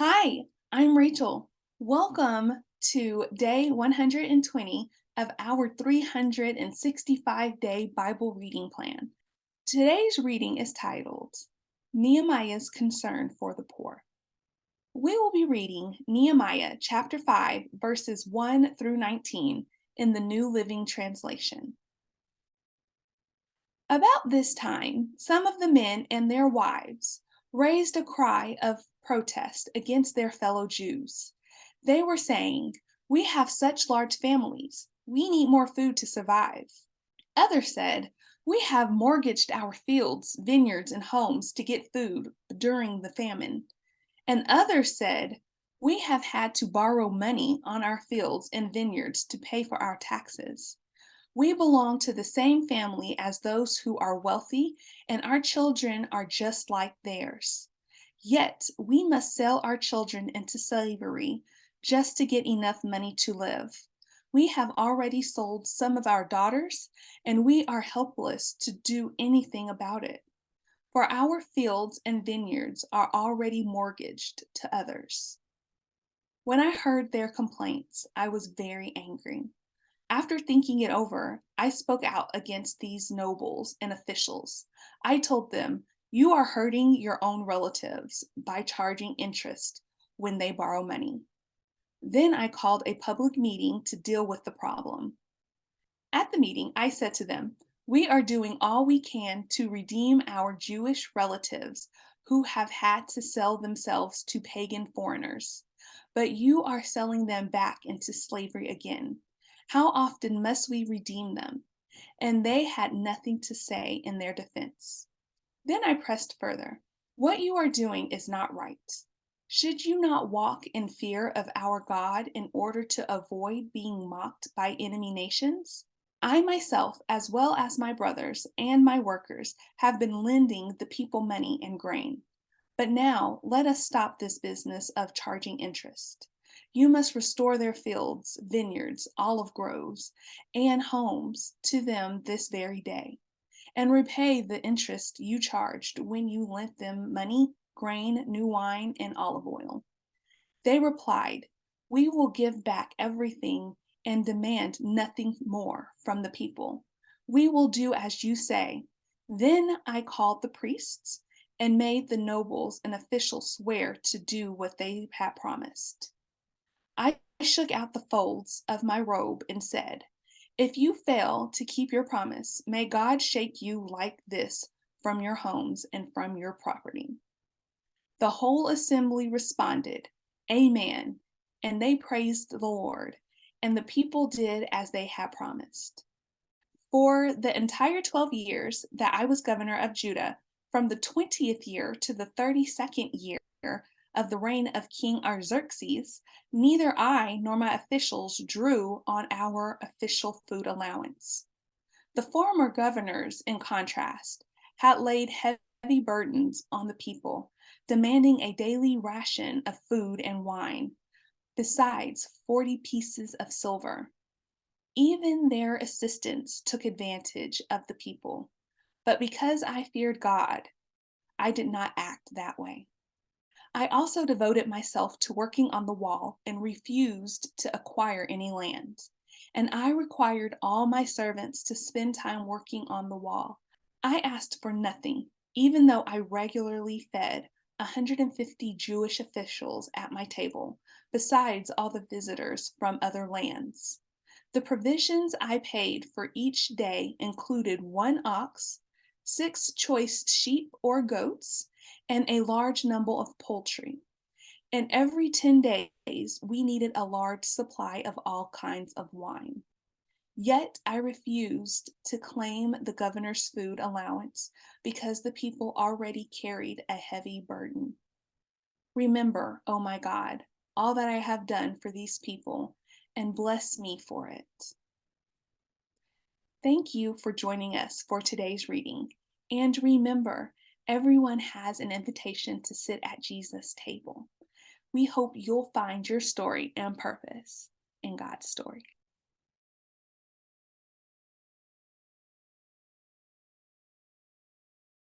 Hi, I'm Rachel. Welcome to day 120 of our 365-day Bible reading plan. Today's reading is titled Nehemiah's Concern for the Poor. We will be reading Nehemiah chapter 5, verses 1 through 19 in the New Living Translation. About this time, some of the men and their wives raised a cry of protest against their fellow Jews. They were saying, "We have such large families. We need more food to survive." Others said, "We have mortgaged our fields, vineyards, and homes to get food during the famine." And others said, "We have had to borrow money on our fields and vineyards to pay for our taxes. We belong to the same family as those who are wealthy, and our children are just like theirs. Yet we must sell our children into slavery just to get enough money to live. We have already sold some of our daughters, and we are helpless to do anything about it. For our fields and vineyards are already mortgaged to others." When I heard their complaints, I was very angry. After thinking it over, I spoke out against these nobles and officials. I told them, "You are hurting your own relatives by charging interest when they borrow money." Then I called a public meeting to deal with the problem. At the meeting, I said to them, "We are doing all we can to redeem our Jewish relatives who have had to sell themselves to pagan foreigners, but you are selling them back into slavery again. How often must we redeem them?" And they had nothing to say in their defense. Then I pressed further. "What you are doing is not right. Should you not walk in fear of our God in order to avoid being mocked by enemy nations? I myself, as well as my brothers and my workers, have been lending the people money and grain. But now let us stop this business of charging interest. You must restore their fields, vineyards, olive groves, and homes to them this very day, and repay the interest you charged when you lent them money, grain, new wine, and olive oil." They replied, "We will give back everything and demand nothing more from the people. We will do as you say." Then I called the priests and made the nobles and officials swear to do what they had promised. I shook out the folds of my robe and said, "If you fail to keep your promise, may God shake you like this from your homes and from your property." The whole assembly responded, "Amen," and they praised the Lord, and the people did as they had promised. For the entire 12 years that I was governor of Judah, from the 20th year to the 32nd year of the reign of King Artaxerxes, neither I nor my officials drew on our official food allowance. The former governors, in contrast, had laid heavy burdens on the people, demanding a daily ration of food and wine, besides 40 pieces of silver. Even their assistants took advantage of the people. But because I feared God, I did not act that way. I also devoted myself to working on the wall and refused to acquire any land. And I required all my servants to spend time working on the wall. I asked for nothing, even though I regularly fed 150 Jewish officials at my table, besides all the visitors from other lands. The provisions I paid for each day included 1 ox, 6 choice sheep or goats, and a large number of poultry. And every 10 days, we needed a large supply of all kinds of wine. Yet I refused to claim the governor's food allowance because the people already carried a heavy burden. Remember, oh my God, all that I have done for these people, and bless me for it. Thank you for joining us for today's reading. And remember, everyone has an invitation to sit at Jesus' table. We hope you'll find your story and purpose in God's story.